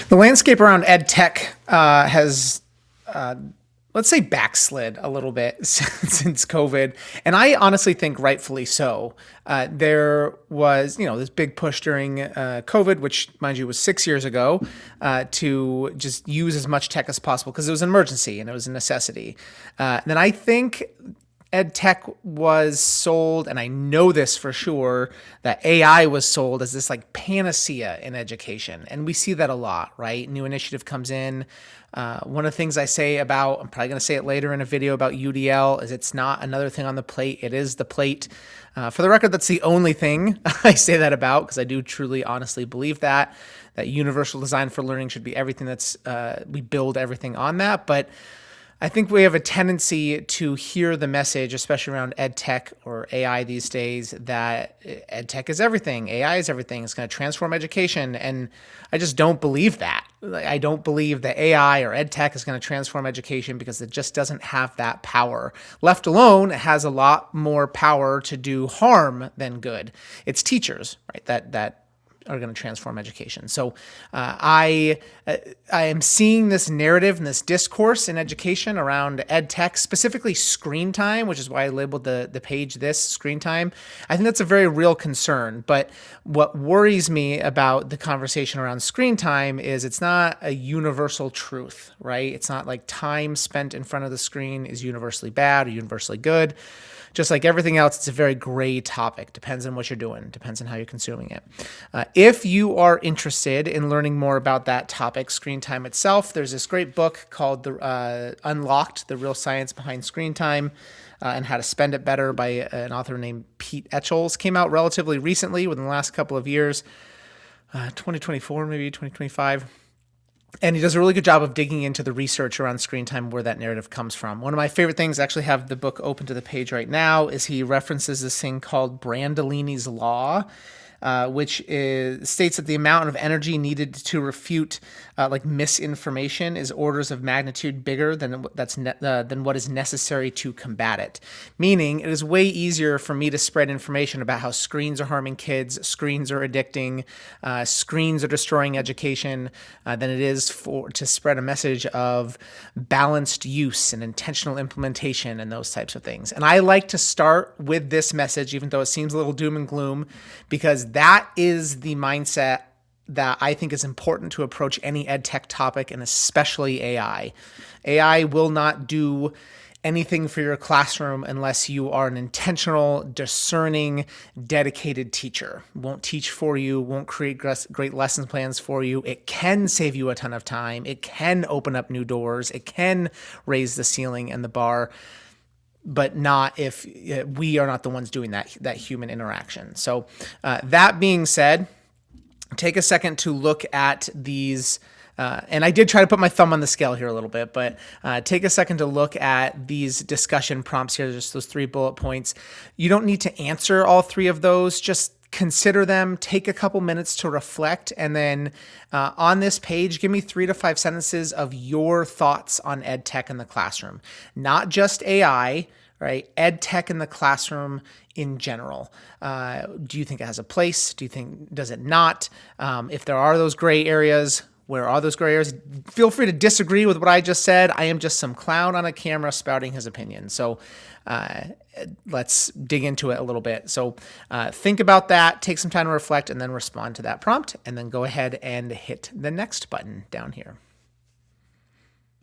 The landscape around ed tech has, let's say, backslid a little bit since COVID, and I honestly think rightfully so. There was, this big push during COVID, which, mind you, was 6 years ago, to just use as much tech as possible because it was an emergency and it was a necessity. Then I think ed tech was sold, and I know this for sure, that AI was sold as this like panacea in education. And we see that a lot, right? New initiative comes in. One of the things I say about, I'm probably going to say it later in a video about UDL, is it's not another thing on the plate. It is the plate. For the record, that's the only thing I say that about, because I do truly, honestly believe that universal design for learning should be everything we build everything on that. But I think we have a tendency to hear the message, especially around ed tech or AI these days, that ed tech is everything, AI is everything, it's going to transform education. And I just don't believe that. I don't believe that AI or ed tech is going to transform education because it just doesn't have that power. Left alone, it has a lot more power to do harm than good. It's teachers, right, that are going to transform education. So I am seeing this narrative and this discourse in education around ed tech, specifically screen time, which is why I labeled the page this, screen time. I think that's a very real concern. But what worries me about the conversation around screen time is it's not a universal truth, right? It's not like time spent in front of the screen is universally bad or universally good. Just like everything else, it's a very gray topic. Depends on what you're doing. Depends on how you're consuming it. If you are interested in learning more about that topic, screen time itself, there's this great book called Unlocked, The Real Science Behind Screen Time and How to Spend It Better by an author named Pete Etchells. Came out relatively recently, within the last couple of years, 2024, maybe 2025. And he does a really good job of digging into the research around screen time, where that narrative comes from. One of my favorite things, I actually have the book open to the page right now, is he references this thing called Brandolini's Law, which states that the amount of energy needed to refute misinformation is orders of magnitude bigger than what is necessary to combat it. Meaning, it is way easier for me to spread information about how screens are harming kids, screens are addicting, screens are destroying education, than it is to spread a message of balanced use and intentional implementation and those types of things. And I like to start with this message, even though it seems a little doom and gloom, because that is the mindset that I think is important to approach any ed tech topic, and especially AI. AI will not do anything for your classroom unless you are an intentional, discerning, dedicated teacher. Won't teach for you, won't create great lesson plans for you. It can save you a ton of time. It can open up new doors. It can raise the ceiling and the bar, but not if we are not the ones doing that human interaction. So that being said, take a second to look at these, and I did try to put my thumb on the scale here a little bit, but take a second to look at these discussion prompts here, just those 3 bullet points. You don't need to answer all 3 of those, just consider them, take a couple minutes to reflect, and then on this page, give me 3 to 5 sentences of your thoughts on ed tech in the classroom. Not just AI, right? Ed tech in the classroom in general. Do you think it has a place? Does it not? If there are those gray areas, where are those gray areas? Feel free to disagree with what I just said. I am just some clown on a camera spouting his opinion. So let's dig into it a little bit. So think about that, take some time to reflect, and then respond to that prompt, and then go ahead and hit the next button down here.